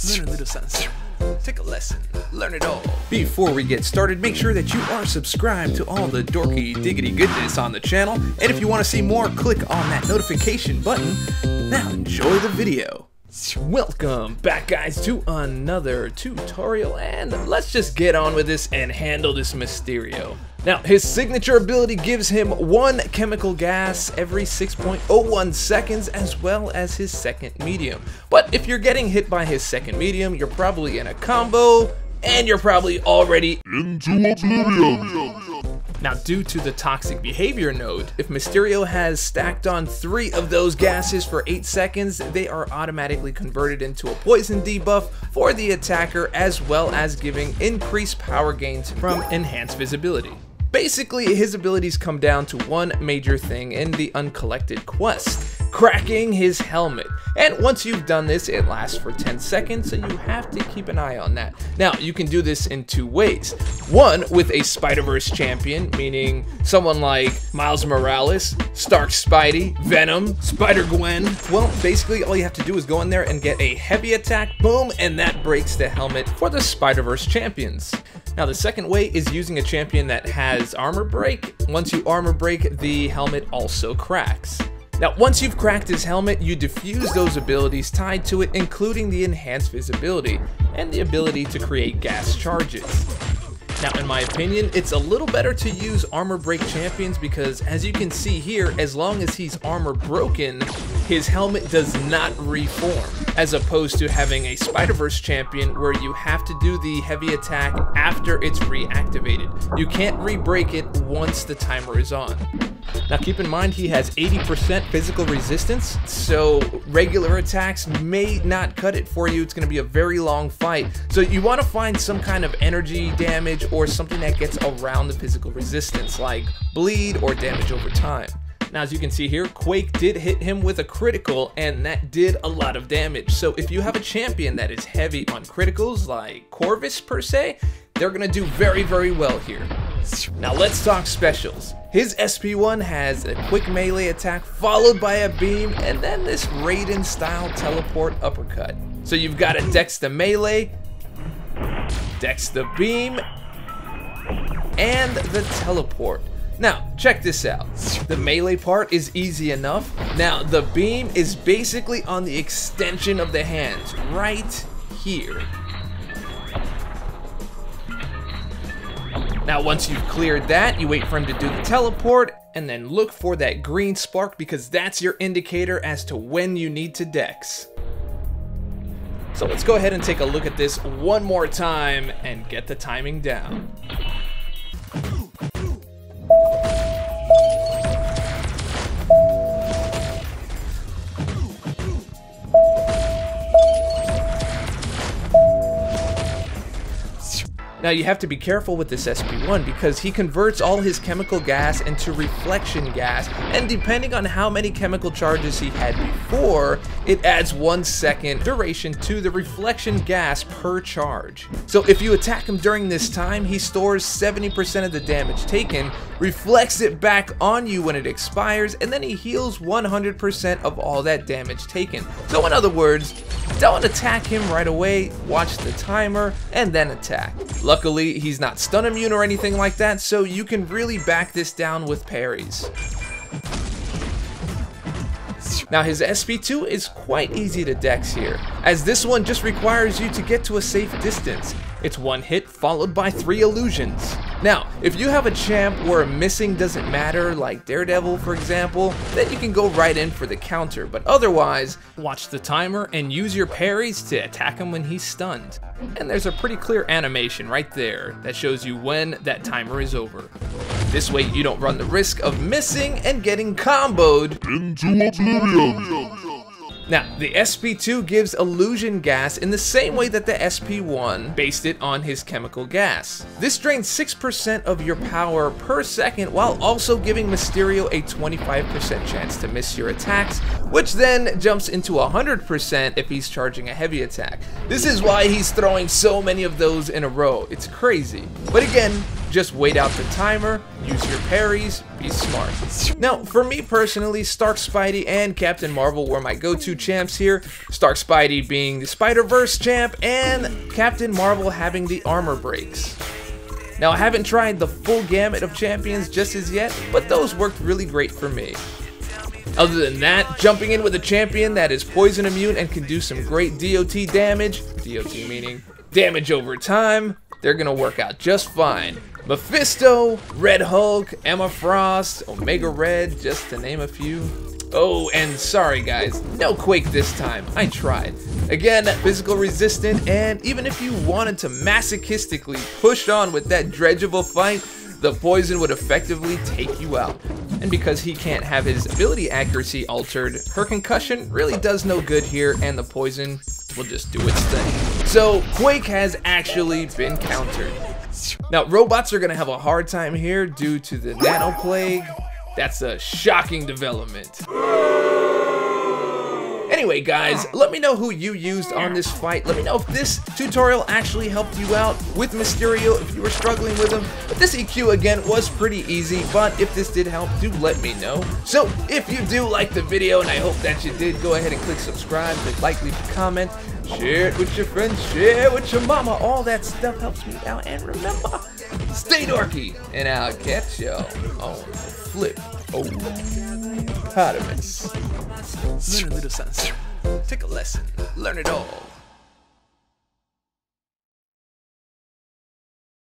Learn a little something. Take a lesson. Learn it all. Before we get started, make sure that you are subscribed to all the dorky diggity goodness on the channel. And if you want to see more, click on that notification button. Now enjoy the video. Welcome back, guys, to another tutorial, and let's just get on with this and handle this Mysterio. Now, his signature ability gives him one chemical gas every 6.01 seconds, as well as his second medium. But if you're getting hit by his second medium, you're probably in a combo, and you're probably already into oblivion. Now, due to the toxic behavior node, if Mysterio has stacked on 3 of those gases for 8 seconds, they are automatically converted into a poison debuff for the attacker, as well as giving increased power gains from enhanced visibility. Basically, his abilities come down to one major thing in the uncollected quest: cracking his helmet. And once you've done this, it lasts for 10 seconds, so you have to keep an eye on that. Now, you can do this in 2 ways. One, with a Spider-Verse champion, meaning someone like Miles Morales, Stark Spidey, Venom, Spider-Gwen. Well, basically, all you have to do is go in there and get a heavy attack, boom, and that breaks the helmet for the Spider-Verse champions. Now, the second way is using a champion that has armor break. Once you armor break, the helmet also cracks. Now, once you've cracked his helmet, you diffuse those abilities tied to it, including the enhanced visibility and the ability to create gas charges. Now, in my opinion, it's a little better to use armor break champions because, as you can see here, as long as he's armor broken, his helmet does not reform, as opposed to having a Spider-Verse champion where you have to do the heavy attack after it's reactivated. You can't re-break it once the timer is on. Now, keep in mind, he has 80% physical resistance, so regular attacks may not cut it for you. It's going to be a very long fight, so you want to find some kind of energy damage or something that gets around the physical resistance, like bleed or damage over time. Now, as you can see here, Quake did hit him with a critical, and that did a lot of damage. So if you have a champion that is heavy on criticals, like Corvus per se, they're going to do very, very well here. Now let's talk specials. His SP1 has a quick melee attack followed by a beam, and then this Raiden style teleport uppercut. So you've got a Dex the melee, Dex the beam, and the teleport. Now, check this out. The melee part is easy enough. Now, the beam is basically on the extension of the hands, right here. Now, once you've cleared that, you wait for him to do the teleport, and then look for that green spark because that's your indicator as to when you need to dex. So let's go ahead and take a look at this one more time and get the timing down. Now, you have to be careful with this SP1 because he converts all his chemical gas into reflection gas, and depending on how many chemical charges he had before, it adds 1 second duration to the reflection gas per charge. So if you attack him during this time, he stores 70% of the damage taken, reflects it back on you when it expires, and then he heals 100% of all that damage taken. So in other words, don't attack him right away, watch the timer, and then attack. Luckily, he's not stun immune or anything like that, so you can really back this down with parries. Now, his SP2 is quite easy to dex here, as this one just requires you to get to a safe distance. It's 1 hit followed by 3 illusions. Now, if you have a champ where missing doesn't matter, like Daredevil for example, then you can go right in for the counter, but otherwise, watch the timer and use your parries to attack him when he's stunned. And there's a pretty clear animation right there that shows you when that timer is over. This way you don't run the risk of missing and getting comboed into oblivion. Now, the SP2 gives illusion gas in the same way that the SP1 based it on his chemical gas. This drains 6% of your power per second while also giving Mysterio a 25% chance to miss your attacks, which then jumps into 100% if he's charging a heavy attack. This is why he's throwing so many of those in a row. It's crazy. But again, Just wait out the timer, use your parries, be smart. Now, for me personally, Stark Spidey and Captain Marvel were my go-to champs here. Stark Spidey being the Spider-Verse champ, and Captain Marvel having the armor breaks. Now, I haven't tried the full gamut of champions just as yet, but those worked really great for me. Other than that, jumping in with a champion that is poison immune and can do some great DOT damage, DOT meaning damage over time, they're gonna work out just fine. Mephisto, Red Hulk, Emma Frost, Omega Red, just to name a few. Oh, and sorry guys, no Quake this time, I tried. Again, physical resistant, and even if you wanted to masochistically push on with that dredgeable fight, the poison would effectively take you out. And because he can't have his ability accuracy altered, her concussion really does no good here, and the poison will just do its thing. So Quake has actually been countered. Now robots are gonna have a hard time here due to the Nano Plague. That's a shocking development. Anyway guys, let me know who you used on this fight. Let me know if this tutorial actually helped you out with Mysterio, if you were struggling with him. But this EQ again was pretty easy, but if this did help, do let me know. So if you do like the video, and I hope that you did, go ahead and click subscribe, click like, leave a comment, share it with your friends, share it with your mama. All that stuff helps me out. And remember, stay dorky, and I'll catch y'all on Flip Hippopotamus. Learn a little something, take a lesson, learn it all.